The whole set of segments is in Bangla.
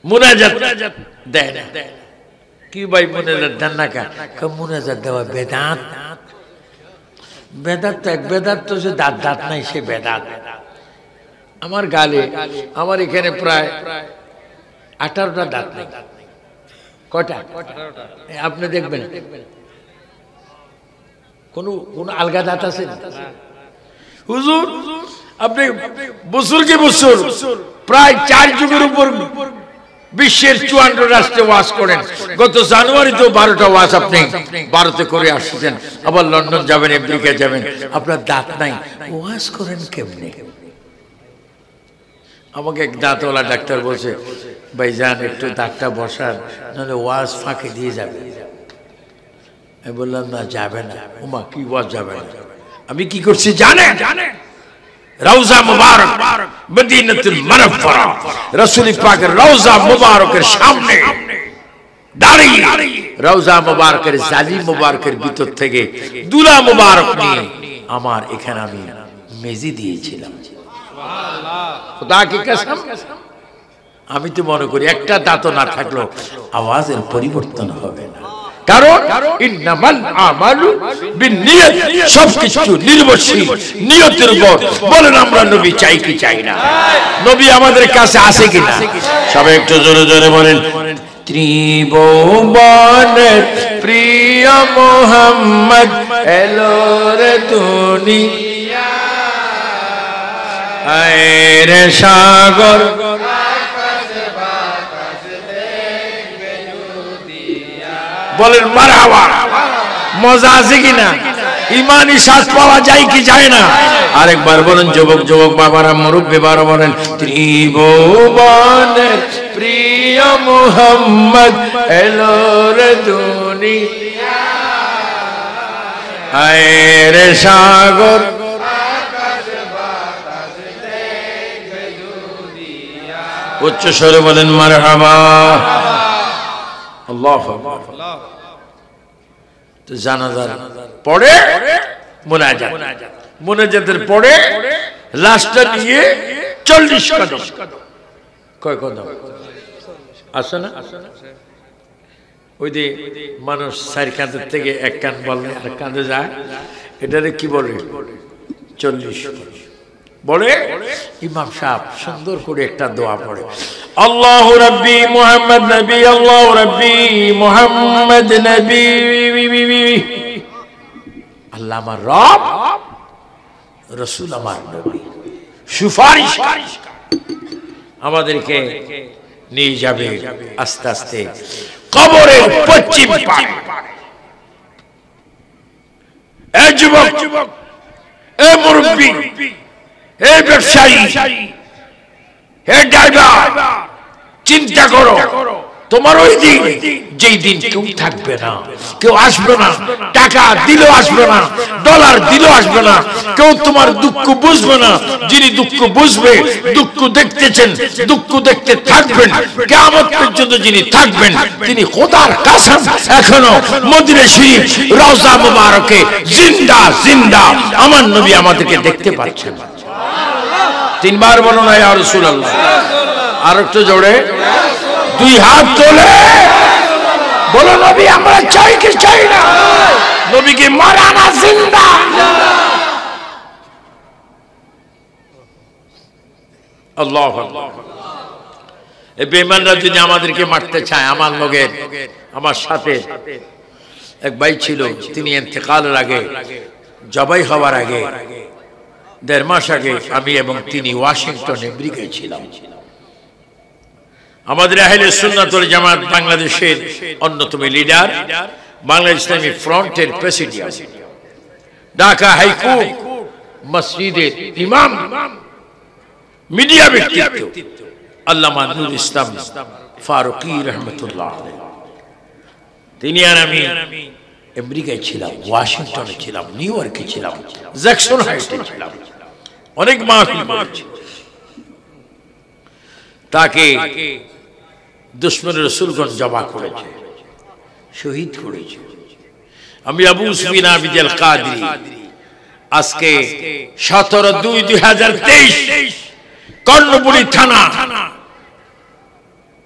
মুনাজাত দেয় না। কি ভাই মুনাজাত দেন না কেন? মুনাজাত দেওয়া বেদাত। বেদাত তো এক বেদাত তো যে দাঁত দাঁত নাই সে বেদাত। আমার গালে আমার এখানে প্রায় 18টা দাঁত নেই। কয়টা? আপনি দেখবেন কোন আলগা দাঁত আছে? হুজুর আপনি বছরকে বছর প্রায় 4 যুগের উপর বিশ্বের 54 রাষ্ট্রে ওয়াজ করেন। গত জানুয়ারিতে 12টা ওয়াজ আপনি ভারতে করে আসছেন, আবার লন্ডন যাবেন, আমেরিকা যাবেন, আপনার দাঁত নাই, ওয়াজ করেন কেমনে? আমাকে এক দাঁতওয়ালা ডাক্তার বলছে, ভাইজান একটু দাঁতটা বসান, নাহলে ওয়াজ ফাঁকে দিয়ে যাবে। আমি বললাম না, যাবে না। ওমা কি ওয়াজ যাবে না? আমি কি করছি জানেন? রওজা মুবারক মদিনাতুল মুনাফফারা, রাসূল পাকের রওজা মুবারকের সামনে দাঁড়িয়ে রওজা মুবারকের জালি মুবারকের ভিতর থেকে দুলা মুবারক নিয়ে আমার এখানে আমি মেজি দিয়েছিলাম। খোদা কি কসম, আমি তো মনে করি একটা দাঁত না থাকলেও আওয়াজের পরিবর্তন হবে না। কারণ ইন্নামাল আমালু বিন্নিয়াত, সবকিছু নির্ভরশীল নিয়তের উপর। বলেন আমরা নবী চাই কি চাই না? নবী আমাদের কাছে আছে কিনা? সবাই একটু জোরে জোরে বলেন, ত্রিভুবনের প্রিয় মুহাম্মদ এলো রে দুনিয়া, আয় রে সাগর বলেন মারহাবা। মজা আছে কিনা? ইমানি শ্বাস পাওয়া যায় কি যায় না? আরেকবার বলেন যুবক যুবক বাবারা, মুরব্বী বাবা বলেন, ত্রিভুবনের প্রিয় মুহাম্মদ এলো রে দুনিয়া, আয় রে সাগর উচ্চ স্বরে বলেন মারহাবা। আল্লাহু আকবার। তো জানাজার পড়ে মুনাজাত, মুনাজাতের পড়ে লাশটা নিয়ে 40 কদম, কয় কদম আছে না? ওই যে মানুষ 4 কাঁধের থেকে 1 কাঁধ বলে আর কাঁধে যায়, এটারে কি বলে? 40 বলে। ইমাম সাহেব সুন্দর করে একটা দোয়া পড়ে, আল্লাহু রাব্বি মুহাম্মদ নবী, আল্লাহু রাব্বি মুহাম্মদ নবী, আল্লাহ আমার রব, রাসূল আমার নবী, সুপারিশ আমাদেরকে নিয়ে যাবে আস্তে আস্তে কবরের পশ্চিম পারে। এ যুবক, এ মুরব্বী, হে ব্যবসায়ী, হে ড্রাইভার, চিন্তা করো তোমার ওই দিন, যেই দিন কেউ থাকবে না, কেউ আসবে না, টাকা দিলেও আসবে না, ডলার দিলেও আসবে না, কেউ তোমার দুঃখ বুঝবে না। যিনি দুঃখ বুঝবে, দুঃখ দেখতেছেন, দুঃখ দেখতে থাকবেন, কিয়ামত পর্যন্ত যিনি থাকবেন, তিনি খোদার কসম এখনো মদিনা শরীফ রওজা মুবারকে জিন্দা জিন্দা আমার নবী আমাদেরকে দেখতে পাচ্ছেন। 3 বার বলো না ইয়া রাসূলুল্লাহ। আর একটু জোরে 2 হাত তোলে বলো, নবী আমরা চাই কি চাই না? নবীকে মারা না জিন্দা। আল্লাহু আকবার। এই বেঈমানরা যদি আমাদেরকে মারতে চায়, আমার লগের আমার সাথে এক ভাই ছিল, তিনি ইন্তেকালের আগে, জবাই হওয়ার আগে 1.5 মাস আগে আমি এবং তিনি ওয়াশিংটন আমেরিকায় ছিলাম। আমাদের আহলে সুন্নাত ওয়াল জামাত বাংলাদেশের অন্যতম লিডার, বাংলাদেশ ইসলামী ফ্রন্টের প্রেসিডেন্ট, ঢাকা হাইকোর্ট মসজিদের ইমাম, মিডিয়া ব্যক্তিত্ব আল্লামা নূর ইসলাম ফারুকী রাহমাতুল্লাহ আলাইহি। তিনি আর আমি আমেরিকায় ছিলাম, ওয়াশিংটনে ছিলাম, নিউ ইয়র্কে ছিলাম, জ্যাকসন হাইটে ছিলাম, অনেক মাহফিল করেছি। তাকে দুশমনের রাসূলগণ জবা করেছে, শহীদ করেছে। আমি আবু সুফিয়ান আবিদ আল কাদরি আজকে 17/2/2023 কর্ণপুরী থানা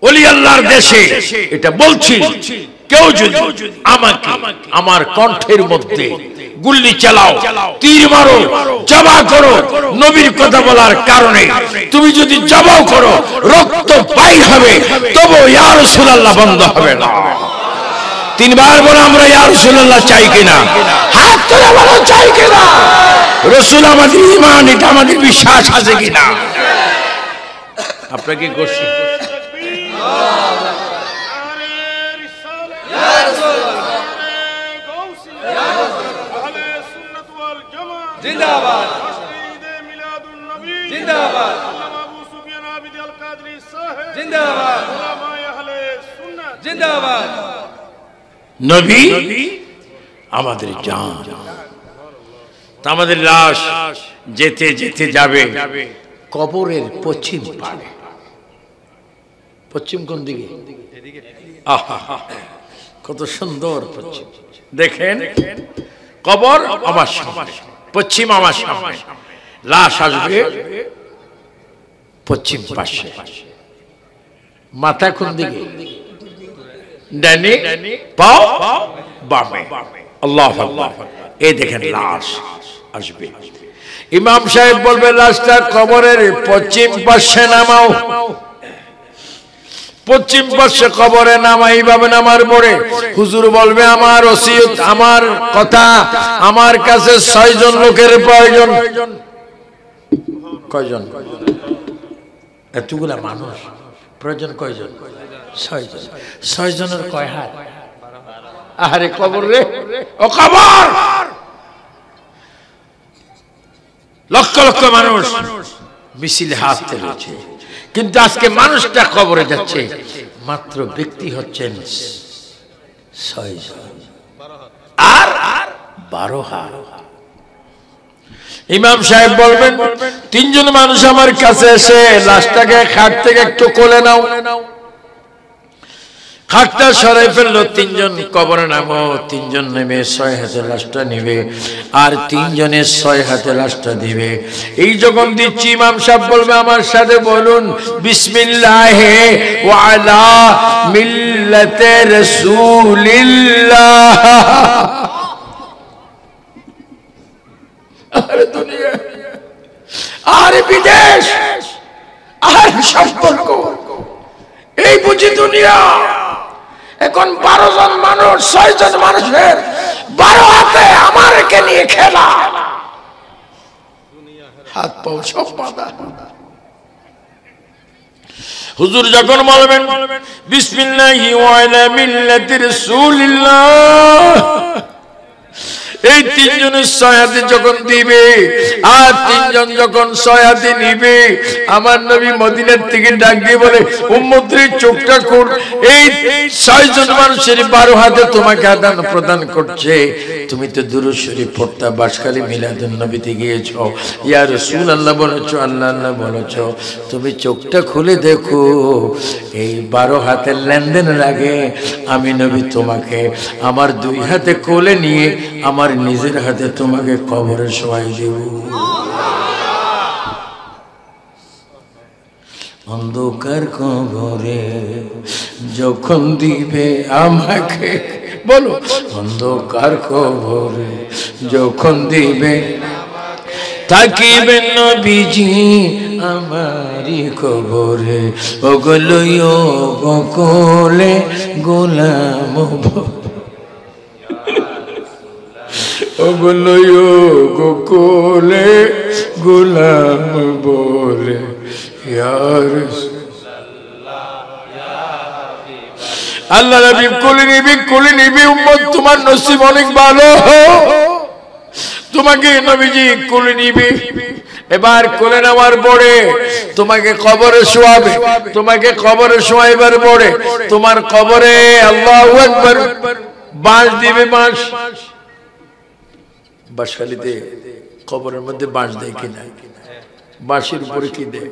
ওলি আল্লাহর দেশে এটা বলছি, কেউ যদি আমাকে আমার কণ্ঠের মধ্যে গুল্লি চালাও, তীর মারো, জবা করো, নবীর কথা বলার কারণে তুমি যদি জবাও করো, রক্ত বাইর হবে, তবু ইয়া রাসূলুল্লাহ বন্ধ হবে না। তিনবার বলে আমরা ইয়া রাসূলুল্লাহ চাই কিনা? হাত তুলে বলো চাই কিনা? রাসূল আমাদের ঈমান, এটা আমাদের বিশ্বাস আছে কিনা? আপনাকে গোষ্ঠী জিন্দাবাদ, জিন্দাবাদ, জিন্দাবাদ, জিন্দাবাদ। নবী আমাদের জান, আমাদের লাশ যেতে যেতে যাবে কবরের পশ্চিম পারে। পশ্চিম কোন দিকে? আহা, কত সুন্দর পশ্চিম। দেখেন, কবর আমার সামনে, পশ্চিম আমার সামনে, লাশ আসবে পশ্চিম পাশে। মাথা কোন দিকে? ডানে, পাও বামে। আল্লাহু আকবার। এই দেখেন লাশ আসবে। ইমাম সাহেব বলবে লাশটা কবরের পশ্চিম পাশে নামাও। পশ্চিম পাশে কবরে নামাই ভাবে নামার পরে হুজুর বলবে আমার ওসিয়ত, আমার কথা, আমার কাছে 6 জন লোকের প্রয়োজন। কয়জন? এতগুলা মানুষ প্রয়োজন কয়জন? 6 জন। 6 জনের কয় হাত? আরে কবর রে, ও কবর! লক্ষ লক্ষ মানুষ মিছিলে হাত তুলেছে, কিন্তু আজকে মানুষটা কবরে যাচ্ছে, মাত্র ব্যক্তি হচ্ছেন 6 জন আর 12 হাত। ইমাম সাহেব বলবেন 3 জন মানুষ আমার কাছে এসে লাশটাকে খাট থেকে একটু কোলে নাও। খাটটা সরাই ফেললো, 3 জন কবরে নামো। 3 জন নেমে 6 হাতে লাশটা নিবে, আর 3 জনের 6 হাতে লাশটা দিবে। এই যখন দিচ্ছি ইমাম সাহেব বলবে আমার সাথে বলুন বিসমিল্লাহি ওয়া আলা মিল্লাতি রাসূলিল্লাহ। আরে দুনিয়া, আরে বিদেশ, আর সম্পর্ক, এই বুঝি দুনিয়া। এখন 12 জন মানুষ, 6 জন মানুষের 12 হাতে আমারকে নিয়ে খেলা, হাত পাও সব বাঁধা। হুজুর যখন বলবেন বিসমিল্লাহি ওয়া আলা মিল্লাতি রাসূলিল্লাহ, এই 3 জনের 6 হাতে যখন দিবে, আর 3 জন যখন 6 হাতে নিবে, আমার নবী মদিনার থেকে ডাক দিয়ে বলে উম্মতের চোখটা খোল। এই 6 জন মানুষের 12 হাতে তোমাকে আদান প্রদান করছে। তুমি তো দুরূদ শরীফ পড়তা, বাসখালী মিলাদুন নবীতে গিয়েছো, ইয়া রাসূলুল্লাহ বলেছো, আল্লাহ আল্লাহ বলেছো। তুমি চোখটা খুলে দেখো, এই 12 হাতের লেনদেনের আগে আমি নবী তোমাকে আমার 2 হাতে কোলে নিয়ে আমার নিজের হাতে তোমাকে কবরে শোয়াই দেব। অন্ধকার কবরে যখন দিবে আমাকে, বলো অন্ধকার কবরে যখন দিবে, তাকিবেন নবীজি আমারি কবরে, ওগুলো কোলে গোলাম, ওগুলো কোলে গোলাম বলে আল্লাহ নবী কোলে নিবি, কোলে নিবি। উম্মত তোমার নসিব অনেক ভালো, তোমাকে নবীজি কোলে নিবি। এবার কোলে নেওয়ার পরে তোমাকে কবরে শোয়াবে। তোমাকে কবরে শোয়াইবার পরে তোমার কবরে আল্লাহু আকবার বাঁশ দিবে। বাঁশ, বাঁশখালীতে কবরের মধ্যে বাঁশ দেয় কিনা? বাঁশের উপরে কি দেয়?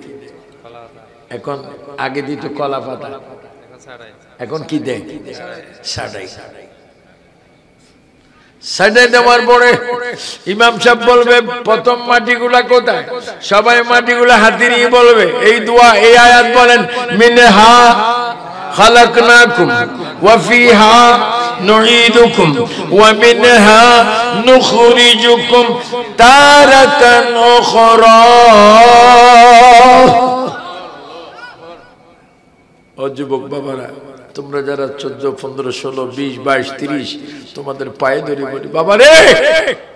এখন আগে দিত কলা পাতা, এখন কি দেয়? সাড়াই। সাড়াই দেওয়ার পরে ইমাম সাহেব বলবে প্রথম মাটিগুলা কোথায়? সবাই মাটিগুলা হাতে নিয়ে বলবে এই দোয়া, এই আয়াত বলেন মিনহা خلقناكم وفيها نعيدكم ومنها نخرجكم تارة أخرى ও যুবক বাবারা, তোমরা যারা 14, 15, 16, 20, 22, 30 তোমাদের পায়ে ধরে বলি, বাবা রে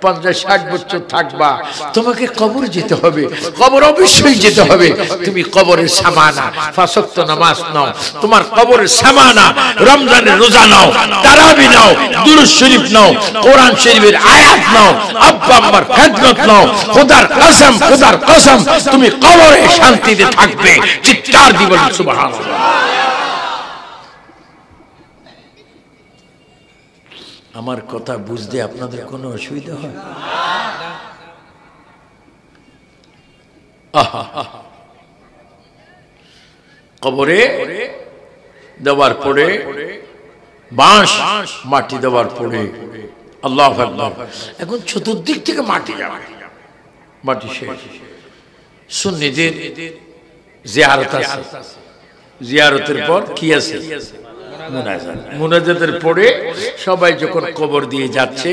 50-60 বছর থাকবা, তোমাকে কবর যেতে হবে, কবর অবশ্যই যেতে হবে। তুমি কবরের সামানা 5 ওয়াক্ত নামাজ নাও, তোমার কবরের সামানা রমজানের রোজা নাও, তারাবি নাও, দুরূদ শরীফ নাও, কোরআন শরীফের আয়াত নাও, আব্বা আম্মার খেদমত নাও। খোদার কসম, খোদার কসম, তুমি কবরে শান্তিতে থাকবে। চিৎকার দিয়ে বলুন সুবহানাল্লাহ। আমার কথা বুঝতে আপনাদের কোনো অসুবিধা হয়? কবরে দেওয়ার পরে বাঁশ মাটি দেওয়ার পরে আল্লাহু আকবার, এখন চতুর্দিক থেকে মাটি যাবে, মাটি শেষ। সুন্নিদের জিয়ারত আছে, জিয়ারতের পর কি আছে? মুনাজাত। মুনাজাতের পরে সবাই যখন কবর দিয়ে যাচ্ছে,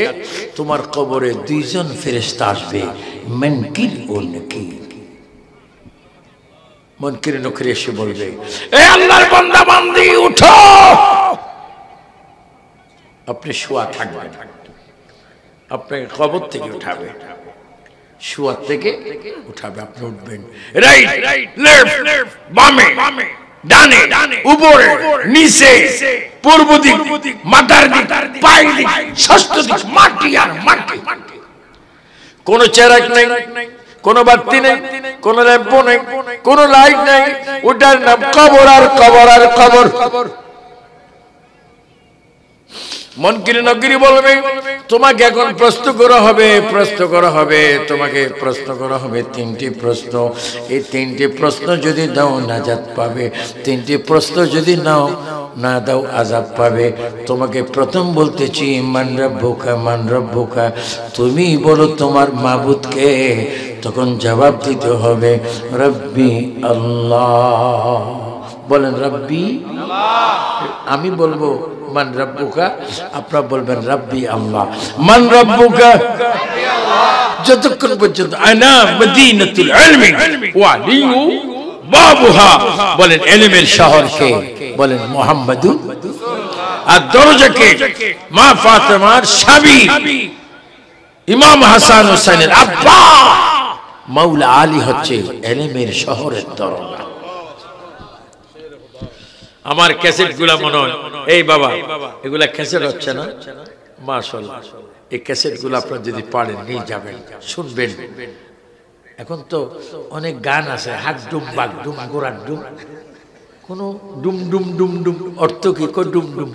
তোমার কবরে 2 জন ফেরেশতা আসবে, মুনকির ও নাকির। মুনকির নকির এসে বলবে, এ আল্লাহর বান্দা বান্দি উঠো। আপনি শোয়া থাকবেন, আপনাকে কবর থেকে উঠাবে, শোয়া থেকে উঠাবে, আপনি উঠবেন। রাইট, লেফট, বামে, ডানে, উপরে, নিচে, পূর্ব দিক, মাথার দিক, পায়ের দিক, ষষ্ঠ দিক, মাটি আর মাটি। কোনো চেরাক নেই, কোনো বাতি নেই, কোনো ল্যাম্প নেই, কোনো লাইট নেই, ওটার নাম কবর আর কবর আর কবর। মুনকির নকির বলবে, তোমাকে এখন প্রশ্ন করা হবে, প্রশ্ন করা হবে, তোমাকে প্রশ্ন করা হবে 3টি প্রশ্ন। এই 3টি প্রশ্ন যদি দাও নাজাত পাবে, 3টি প্রশ্ন যদি নাও না দাও আযাব পাবে। তোমাকে প্রথম বলতেছি মান রাব্বুকা, মান রাব্বুকা, তুমি বলো তোমার মাবুদ কে। তখন জবাব দিতে হবে রব্বি আল্লাহ। বলেন রব্বি আল্লাহ। আমি বলবো মান রাব্বুকা, আপনারা বলবেন রব্বি আল্লাহ। মান রাব্বুকা, যতক্ষণ পর্যন্ত আনা মদিনাতুল ইলমি ওয়া আলিয়ু বাবুহা, বলেন ইলমের শহর কে? বলেন মুহাম্মাদুর। আর দরজা কে? মা ফাতেমার স্বামী ইমাম হাসান হোসেনের আব্বা মাওলা আলী হচ্ছে ইলমের শহরের দরজা। আমার ক্যাসেট গুলা মনে হয়, এই বাবা এগুলা ক্যাসেট হচ্ছে না? মাশাআল্লাহ, এই ক্যাসেট গুলো আপনারা যদি পারেন নিয়ে যাবেন, শুনবেন। এখন তো অনেক গান আছে, হাক ডুম বাক ডুম গোড়ার ডুম, কোন ডুম ডুম ডুম ডুম অর্থ কি? ডুম ডুম।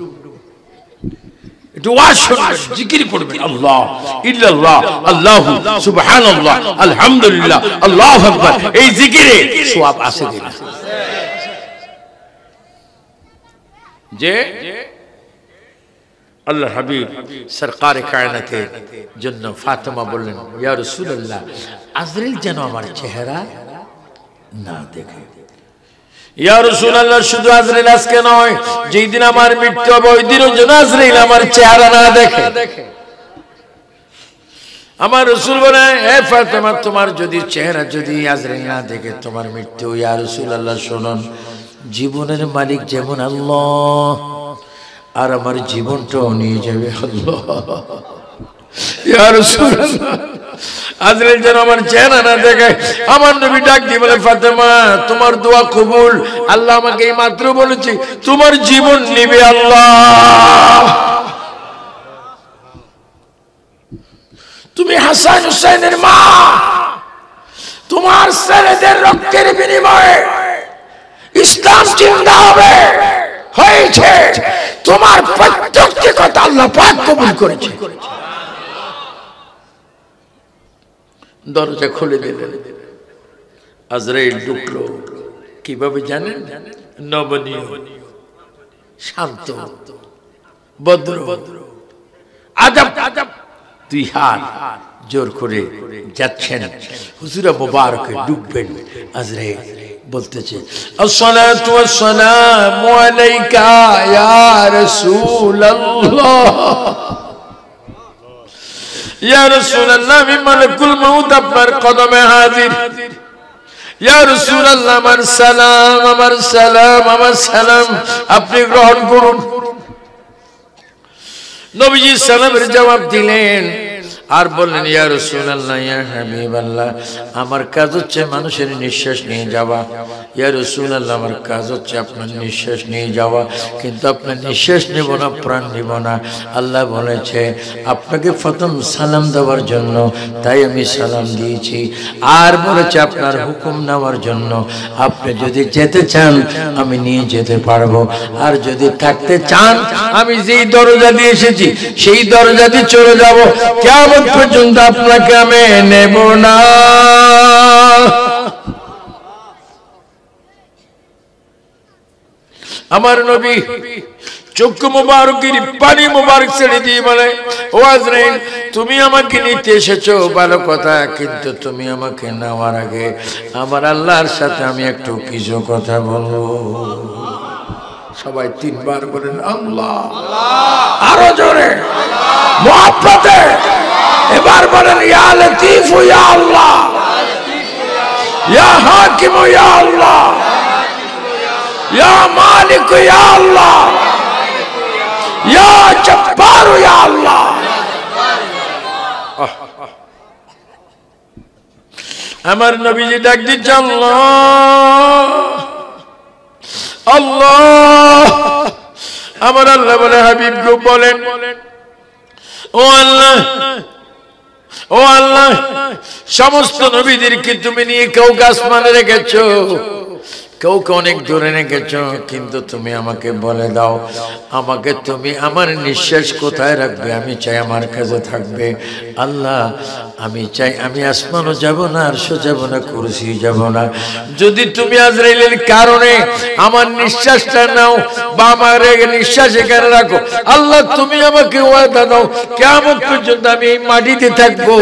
একটু ওয়াজ শুনবেন, জিকির করবেন, আল্লাহ ইল্লাল্লাহ, আল্লাহু সুবহানাল্লাহ, আলহামদুলিল্লাহ, আল্লাহু আকবার। এই জিকিরে সওয়াব আছে কিনা? যে আল্লাহ হাবিব সরকারে কায়নাতের জন্য ফাতেমা বললেন, ইয়া রাসূলুল্লাহ, আজরাইল যেন আমার চেহারা না দেখে। ইয়া রাসূলুল্লাহ, শুধু আজরাইল আজকে নয়, যেই দিন আমার মৃত্যু হবে ওই দিনও যেন আজরাইল আমার চেহারা না দেখে। আমার রাসূল বলেন, হে ফাতেমা, তোমার যদি চেহারা যদি আজরাইল না দেখে তোমার মৃত্যু। ইয়া রাসূলুল্লাহ, শুনুন, জীবনের মালিক যেমন আল্লাহ, আর আমার জীবনটাও নিয়ে যাবে আল্লাহ। ইয়া রাসূলুল্লাহ, আজরাইল যেন আমার চেহারা না দেখে। আমার নবী ডাক দিয়ে বলে, ফাতেমা, তোমার দোয়া কবুল। আল্লাহ আমাকে এই মাত্র বলেছে তোমার জীবন নেবে আল্লাহ। তুমি হাসান হুসাইনের মা, তোমার ছেলেদের রক্তের বিনিময়ে ইসলাম জিন্দা হবে হয়েছে। তোমার প্রত্যেকটি কথা আল্লাহ পাক কবুল করেছে। দরজা খুলে দিলেন, আজরাইল ঢুকলো। কিভাবে জানেন? নবনীয়, শান্ত, ভদ্র, আদব। 2 হাত জোর করে যাচ্ছেন, হুজুরা মুবারকে ঢুকবেন। আজরাইল বলতেছে আসসালাতু ওয়াসসালামু আলাইকা ইয়া রাসূলুল্লাহ ইয়া রাসূলুল্লাহ আমি মালাকুল মউত আপনার কদমে হাজির ইয়া রাসূলুল্লাহ আমার সালাম আপনি গ্রহণ করুন নবীজি সালামের জবাব দিলেন আর বললেন ইয়া রাসূলুল্লাহ ইয়া হাবিবাল্লাহ আমার কাজ হচ্ছে মানুষের নিঃশ্বাস নিয়ে যাওয়া ইয়া রাসূলুল্লাহ আমার কাজ হচ্ছে আপনার নিঃশ্বাস নিয়ে যাওয়া কিন্তু আপনার নিঃশ্বাস নেব না প্রাণ নেব না আল্লাহ বলেছে আপনাকে প্রথম সালাম দেওয়ার জন্য তাই আমি সালাম দিয়েছি আর বলেছে আপনার হুকুম নেওয়ার জন্য আপনি যদি যেতে চান আমি নিয়ে যেতে পারবো আর যদি থাকতে চান আমি যেই দরজা দিয়ে এসেছি সেই দরজা দিয়ে চলে যাব কিয়ামত পর্যন্ত আপনাকে আমি নেব না আমার নবী চক্ষু মুবারকের পানি মুবারক ছেড়ে দিয়ে বলে ও আজরাইল তুমি আমাকে নিতে এসেছো ভালো কথা কিন্তু তুমি আমাকে নেওয়ার আগে আমার আল্লাহর সাথে আমি একটু কিছু কথা বলবো সবাই তিনবার বলেন আল্লাহ আরো জোরে মুহাব্বতে এবার বলেন ইয়া লতিফ ইয়া আল্লাহ ইয়া হাকিম ইয়া আল্লাহ ইয়া মালিক ইয়া আল্লাহ ইয়া জব্বার ইয়া আল্লাহ আমার নবীজি ডাক দিচ্ছে আল্লাহ আল্লাহ আমার আল্লাহ বলে হাবিব গো বলেন ও আল্লাহ ও আল্লাহ সমস্ত নবীদেরকে তুমি নিয়ে কেউ আসমানে রেখেছো কেউ অনেক দূরে রেখেছো কিন্তু তুমি আমাকে বলে দাও আমাকে তুমি আমার নিঃশ্বাস কোথায় রাখবে আমি চাই আমার কাছে থাকবে আল্লাহ আমি চাই আমি আসমানও যাব না আরশও যাব না কুরসি যাব না যদি তুমি আজরাইলের কারণে আমার নিঃশ্বাসটা নাও বা আমার নিঃশ্বাস এখানে রাখো আল্লাহ তুমি আমাকে ওয়াদা দাও কিয়ামত পর্যন্ত আমি এই মাটিতে থাকবো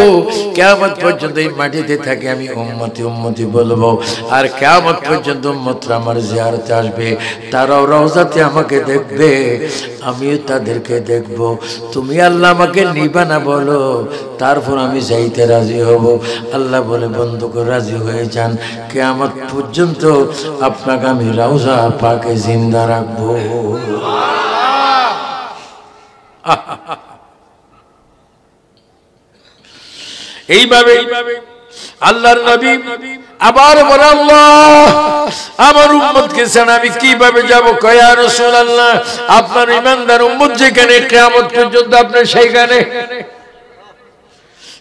কিয়ামত পর্যন্ত এই মাটিতে থাকি আমি উম্মতি উম্মতি বলবো আর কিয়ামত পর্যন্ত উম্মতরা আমার জিয়ারতে আসবে তারাও রওজাতে আমাকে দেখবে আমিও তাদেরকে দেখব তুমি আল্লাহ আমাকে নিবা না বলো তারপর আমি যাইতে রাজি হব আল্লাহ বলে বন্ধু করে রাজি হয়ে যান কিয়ামত পর্যন্ত আপনাকে আমি রওজা পাকে জিন্দা রাখবো এইভাবে আল্লাহর নবী আবার বলে আল্লাহ আমার উম্মতকে ছাড়া আমি কিভাবে যাব কয় ইয়া রাসূলুল্লাহ আপনার ঈমানদার উম্মত যেখানে কিয়ামত পর্যন্ত আপনি সেইখানে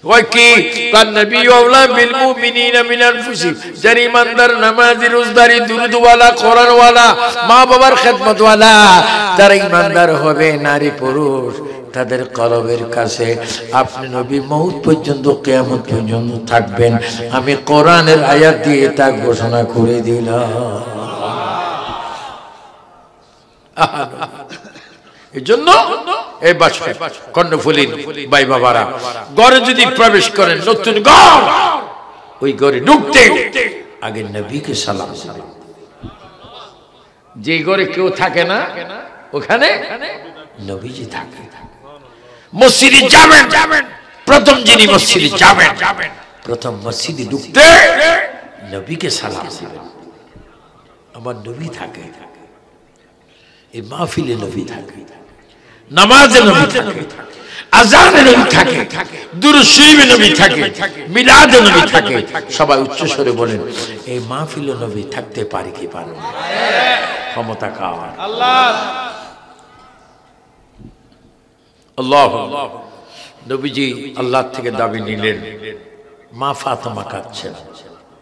ওই কি কান নবী আওলা বিল মুমিনিনা মিন আনফুসিহিম যারা ঈমানদার নামাজি রোজদারি দুরুদওয়ালা কোরআনওয়ালা মা বাবার খেদমতওয়ালা যারা ঈমানদার হবে নারী পুরুষ তাদের কলবের কাছে আপনি নবী মউত পর্যন্ত কিয়ামত পর্যন্ত থাকবেন আমি কোরআনের আয়াত দিয়ে তা ঘোষণা করে দিলাম এজন্য এই বাসায় কর্ণফুলীর ভাই বাবারা ঘরে যদি প্রবেশ করেন নতুন ঘর ওই ঘরে ঢুকতে আগে নবীকে সালাম দিবেন যে ঘরে কেউ থাকে না ওখানে নবীজি থাকে মসজিদে যাবেন প্রথম যিনি মসজিদে যাবেন প্রথম মসজিদে ঢুকতে নবীকে সালাম দিবেন আমার নবী থাকে এই মাহফিলে নবী থাকে নামাজে নবী থাকে আযানে নবী থাকে দুরূদ শরীফে নবী থাকে মিলাদে নবী থাকে সবাই উচ্চ স্বরে বলেন এই মাহফিলে নবী থাকতে পারে কি পারে না ক্ষমতা কার আল্লাহ আল্লাহ নবীজি আল্লাহ থেকে দাবি নিলেন মা ফাতেমা কাঁদছেন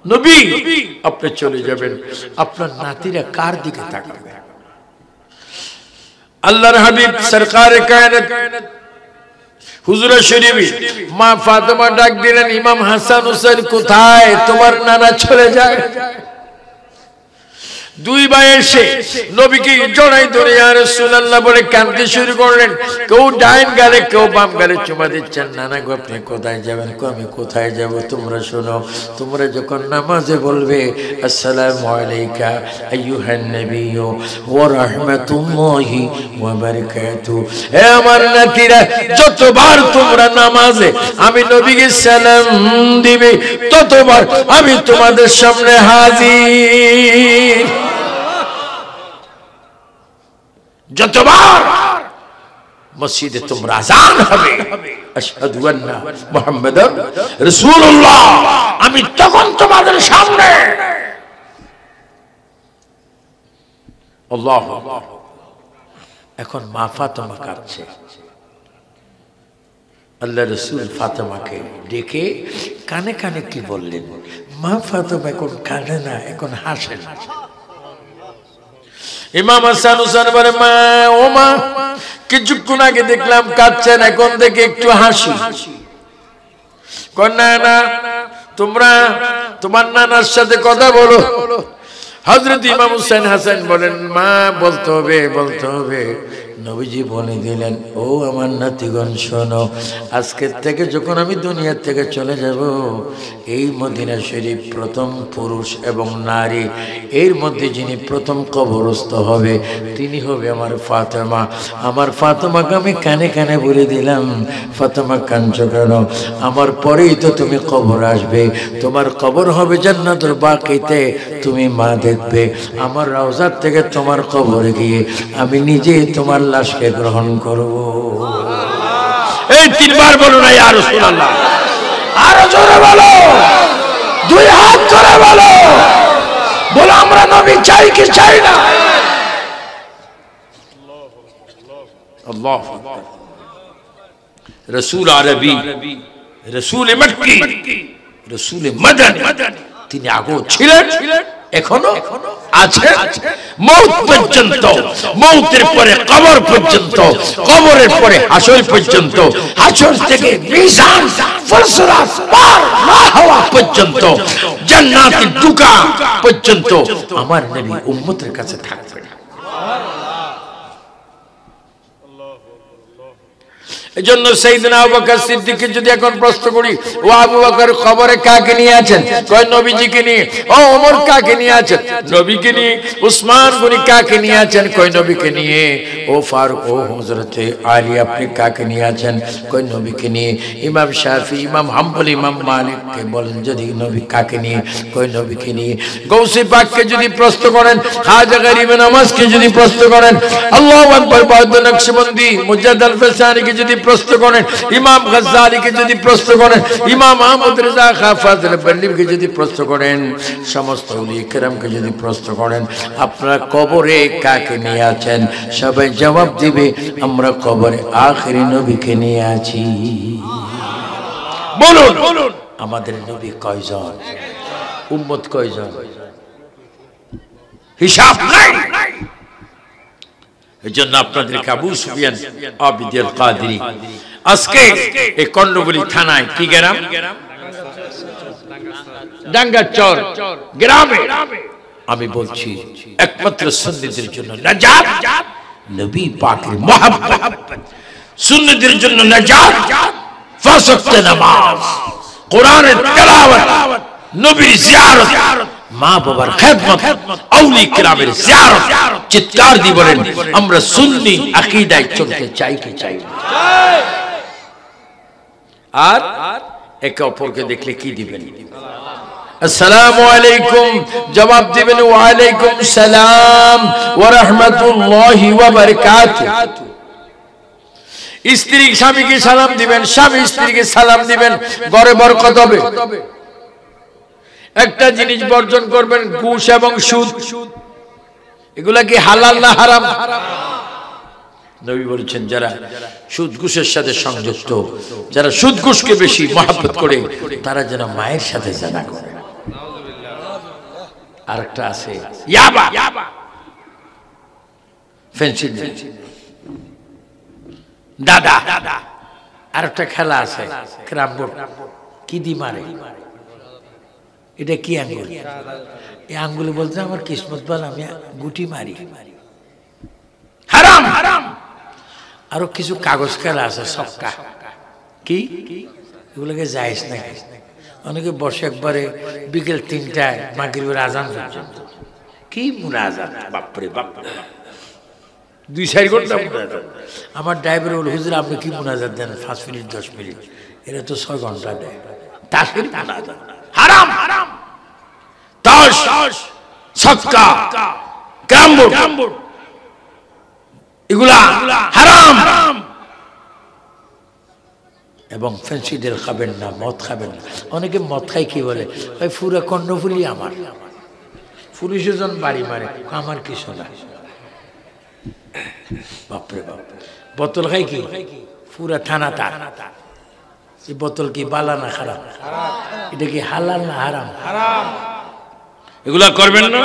নবী আপনি চলে যাবেন আপনার নাতিরা কার দিকে তাকাবে আল্লাহর হাবিব সরকারে কায়নাত হুজুর শরীফ মা ফাতেমা ডাক দিলেন ইমাম হাসান হুসাইন কোথায় তোমার নানা চলে যায় দুই ভাই এসে নবীকে জড়াই ধরে ইয়া রাসূলুল্লাহ বলে কাঁদতে শুরু করলেন। কেউ ডাইন গালে কেউ বাম গালে চুমা দিচ্ছেন। নানা গো আপনি কোথায় যাবেন? আমি কোথায় যাব? তোমরা শোনো, তোমরা যখন নামাজে বলবে আসসালামু আলাইকা আইয়ুহান নাবিয়্যু ওয়া রাহমাতুল্লাহি ওয়া বারাকাতুহু, হে আমার নাতিরা, যতবার তোমরা নামাজে আমি নবীকে সালাম দিবে ততবার আমি তোমাদের সামনে হাজির। যতবার মসজিদে তোমরা আযান হবে আশহাদু আন্না মুহাম্মাদার রাসূলুল্লাহ, আমি তখন তোমাদের সামনে। আল্লাহু আকবার। এখন মা ফাতেমা কাঁদছে। আল্লাহ রাসূল ফাতেমাকে ডেকে কানে কানে কি বললেন? মা ফাতেমা এখন কাঁদে না, এখন হাসে না। ইমাম হাসান হুসাইন বলে, মা ও মা, কিছুক্ষণ আগে দেখলাম কাঁদছেন, এখন দেখে একটু হাসি। না না, তোমরা তোমার নানার সাথে কথা বলো। হযরত ইমাম হুসাইন হাসান বলেন, মা বলতে হবে, বলতে হবে। নবীজি বলে দিলেন, ও আমার নাতিগণ শোনো, আজকের থেকে যখন আমি দুনিয়া থেকে চলে যাব, এই মদিনা শরীফ প্রথম পুরুষ এবং নারী এর মধ্যে যিনি প্রথম কবরস্থ হবে তিনি হবে আমার ফাতেমা। আমার ফাতেমাকে আমি কানে কানে বলে দিলাম, ফাতেমা কাঁদছো কেন? আমার পরেই তো তুমি কবর আসবে, তোমার কবর হবে জান্নাতুল বাকিতে, তুমি মা দেখবে। আমার রওজার থেকে তোমার কবরে গিয়ে আমি নিজেই তোমার লাশকে গ্রহণ করব। এই তিনবার বলো না ইয়া রাসূলুল্লাহ, আরো জোরে বলো, দুই হাত ধরে বলো, বলো আমরা নবী চাই কি চাই না? আল্লাহু আকবার। রাসূল আরবি, রাসূল মক্কি, রাসূল মাদানী, তিনি আগেও ছিলেন, এখনো আছে, মওত পর্যন্ত, মওতের পরে কবর পর্যন্ত, কবরের পরে হাসর পর্যন্ত, হাসর থেকে মিজান ফসরাত পার না হওয়া পর্যন্ত, জান্নাতে ঢোকা পর্যন্ত আমার নবী উম্মতের কাছে থাকবেন। এজন্য সাইয়েদনা আবু বকর সিদ্দিককে যদি এখন প্রশ্ন করি, ও আবু বকর কবরে কাকে নিয়ে আছেন? কয় নবীজিকে নিয়ে। ও ওমর কাকে নিয়ে আছেন? নবীকে নিয়ে। উসমান গনি কাকে নিয়ে আছেন? কয় নবীকে নিয়ে। ও ফারুক, ও হযরতে আলী আপনি কাকে নিয়ে আছেন? কয় নবীকে নিয়ে। ইমাম শাফি, ইমাম হাম্বলি, ইমাম মালিককে বলেন যদি নবী কাকে নিয়ে? কয় নবীকে নিয়ে। গৌসে পাককে যদি প্রশ্ন করেন, খাজা গরিবে নওয়াজকে যদি প্রশ্ন করেন, আল্লাহু আকবার, বাহাদুর নকশবন্দি, মুজাদ্দিদ আল-ফসানিকে যদি প্রশ্ন করেন, ইমাম গজ্জালিকে যদি প্রশ্ন করেন, ইমাম আহমদ রেজা খাঁ ফাজিল বল্লভকে যদি প্রশ্ন করেন, সমস্ত ওলিয়ে কেরামকে যদি প্রশ্ন করেন, আপনারা কবরে কাকে নিয়ে আছেন? সবাই জবাব দিবে আমরা কবরে আখিরি নবীকে নিয়ে আছি। বলুন আমাদের নবী কয়জন? উম্মত কয়জন? হিসাব নাই। এজন্য আপনাদেরকে আবু সুফিয়ান আবিদুল কাদেরী আজকে এই কর্ণবলী থানায়, কি গ্রাম? ডাঙ্গাচর গ্রামে আমি বলছি একমাত্র সুন্নিদের জন্য নাজাত, নবী পাকের মুহাব্বত, সুন্নিদের জন্য নাজাত, পাঁচ ওয়াক্ত নামাজ, কোরআনের তেলাওয়াত, নবীর জিয়ারত, মা বাবার খেদমত, আউলিয়া কেরামের জিয়ারত। চিৎকার দিয়ে বলেন আমরা সুন্নি আকীদায় চলতে চাই কি চাই না? আর একে অপরকে দেখলে কি দিবেন? আসসালামু আলাইকুম, জবাব দিবেন ওয়া আলাইকুম সালাম ওয়া রাহমাতুল্লাহি ওয়া বারাকাতুহু। স্ত্রী স্বামীকে সালাম দিবেন, স্বামী স্ত্রীকে সালাম দিবেন, ঘরে বরকত হবে। একটা জিনিস বর্জন করবেন, ঘুষ এবং সুদ। এগুলা কি হালাল না হারাম? নবী বলেছেন যারা সুদ ঘুষের সাথে সংযুক্ত, যারা সুদ ঘুষকে বেশি মহব্বত করে, তারা যেন মায়ের সাথে জানা করে। আরেকটা আছে ইয়াবা, ফেন্সিল, দাদা। আরেকটা খেলা আছে ক্যারাম বোর্ড, কি দি মারে, এটা কি আঙ্গুল? এই আঙ্গুলে বলতে আমার কিসমত বল, আমি গুটি মারি। হারাম হারাম। আরো কিছু কাগজ খেলা আছে, সক্কা, কি এগুলোকে যাইস না। অনেকে বসে একবারে বিকেল 3টায় মাগরিবের আজান পর্যন্ত, কি মুনাজাত, বাপরে বাপ, 2-4 ঘন্টা মুনাজাত। আমার ড্রাইভার বলে, হুজুর আপনি কি মুনাজাত দেন 5 মিনিট 10 মিনিট, এরা তো 6 ঘন্টা দেয়। তাসের মুনাজাত হারাম হারাম। তাস, সক্কা, ক্যারামবোর্ড এগুলা হারাম। এবং ফেন্সিডেল খাবেন না, মদ খাবেন না। অনেকে মদ খাই কি বলে, ভাই পুরা কর্ণফুলি আমার, পুলিশে জন বাড়ি মারে, আমার কিছু না। বাপরে বাপ। বোতল খাই কি পুরা থানা তার। এই বোতল কি বালা না খারাপ? এটা কি হালাল না হারাম? এগুলা করবেন না।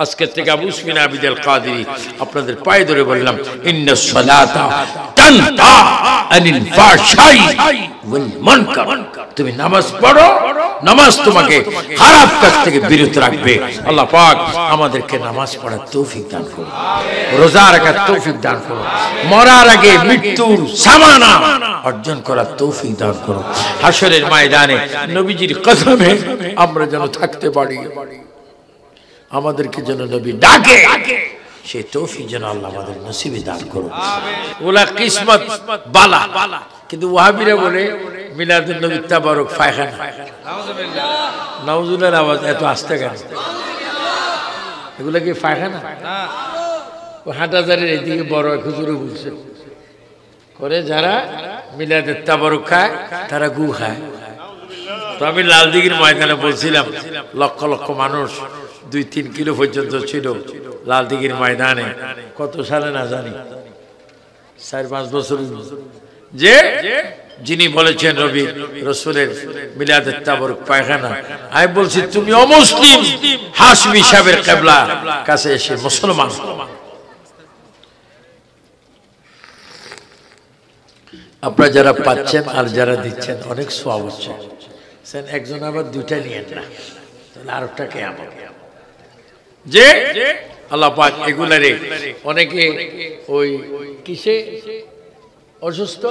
আজকে থেকে আবু সুফিয়ান আবিদুল কাদেরী আপনাদের পায়ে ধরে বললাম, ইন্নাস সালাতা তানহা আনিল ফাহশাই ওয়াল মুনকার। তুমি নামাজ পড়ো, নামাজ তোমাকে খারাপ কাজ থেকে বিরত রাখবে। আল্লাহ পাক আমাদেরকে নামাজ পড়ার তৌফিক দান করুন, রোজা রাখার তৌফিক দান করুন, মরার আগে মৃত্যুর সামানা অর্জন করার তৌফিক দান করুন। হাশরের ময়দানে নবীজির কদমে আমরা যেন থাকতে পারি, আমাদেরকে যেন নবী ডাকে, সেই তৌফিক যেন আল্লাহ আমাদের নসিবে দান করুন। ওলা কিসমত বালা। কিন্তু ওয়াহাবিরা বলে মিলাদুন নবী তাবারক পায়খানা। নাউজুবিল্লাহ। আওয়াজ এত আস্তে কেন? এগুলা কি পায়খানা? ও হাটাজারের এইদিকে বড় হুজুরে বলছে করে, যারা মিলাদুত তাবারক খায় তারা গু খায়। তো আমি লালদিঘির ময়দানে বলছিলাম, লক্ষ লক্ষ মানুষ 2-3 কিলো পর্যন্ত ছিল লালদিঘির ময়দানে। কত সালে না জানি, 4-5 বছর, যে যিনি বলেছেন নবী রাসূলের মিলাদুত তাবারক পায়খানা। আমি বলছি তুমি অমুসলিম হাশমি সাহেবের কিবলা কাছে এসে মুসলমান। আপনারা যারা পাচ্ছেন আর যারা দিচ্ছেন অনেক সওয়াব হচ্ছে। একজন আবার 2টা নিয়েন না, তাহলে আরেকটা কেমন? যে আল্লাহ পাক এগুলারে অনেকে ওই কিসে অসুস্থ,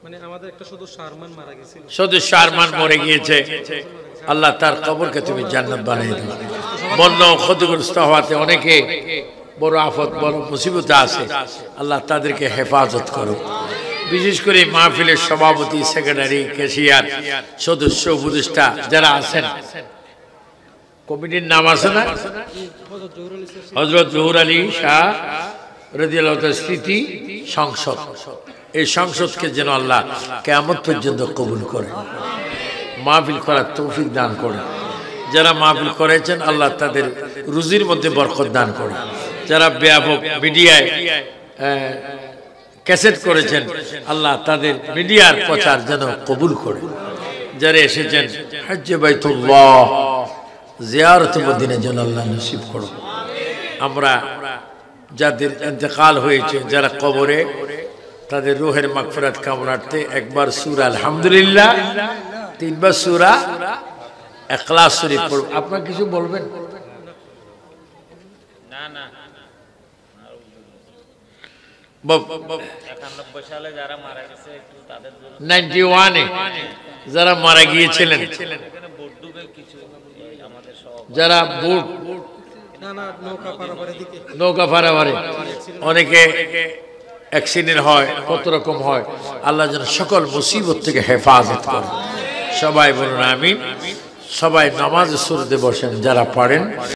মানে আমাদের একটা সদস্য আরমান মারা গেছিল, সদস্য আরমান মরে গিয়েছে। আল্লাহ তার কবরকে তুমি জান্নাত বানিয়ে দাও। বন্যা ক্ষতিগ্রস্ত হওয়াতে অনেকে বড় আফত, বড় মুসিবতে আছে, আল্লাহ তাদেরকে হেফাজত করো। বিশেষ করে মাহফিলের সভাপতি, সেক্রেটারি, ক্যাশিয়ার, সদস্য, উপদেষ্টা যারা আছেন, কমিটির নাম আছে না, হযরত জহুর আলী শাহ রাদিয়াল্লাহু তাআলা স্মৃতি সংসদ, এই সংসদকে যেন আল্লাহ কিয়ামত পর্যন্ত কবুল করে, মাহফিল করার তৌফিক দান করে। যারা মাহফিল করেছেন আল্লাহ তাদের রুজির মধ্যে বরকত দান করে। যারা ব্যাপক মিডিয়ায় ক্যাসেট করেছেন আল্লাহ তাদের মিডিয়ার প্রচার যেন কবুল করে। যারা এসেছেন হজ্জে বাইতুল্লাহ জিয়ারতে মদিনা যেন আল্লাহ নসিব করো। আমরা যাদের ইন্তেকাল হয়েছে, যারা কবরে, তাদের রূহের মাগফিরাত কামনার্থে একবার সূরা আলহামদুলিল্লাহ, 3 বার সূরা ইখলাস শরীফ পড়ব। আপনারা কিছু বলবেন? না না, 91 সালে যারা মারা গেছে একটু তাদের 91-এ যারা মারা গিয়েছিলেন, যারা বোট নৌকা পারাবারে অনেকে অ্যাক্সিডেন্ট হয়, কত রকম হয়, আল্লাহ যেন সকল মুসিবত থেকে হেফাজত করে। সবাই বলুন আমিন। সবাই নামাজ সুরতে বসেন যারা পড়েন।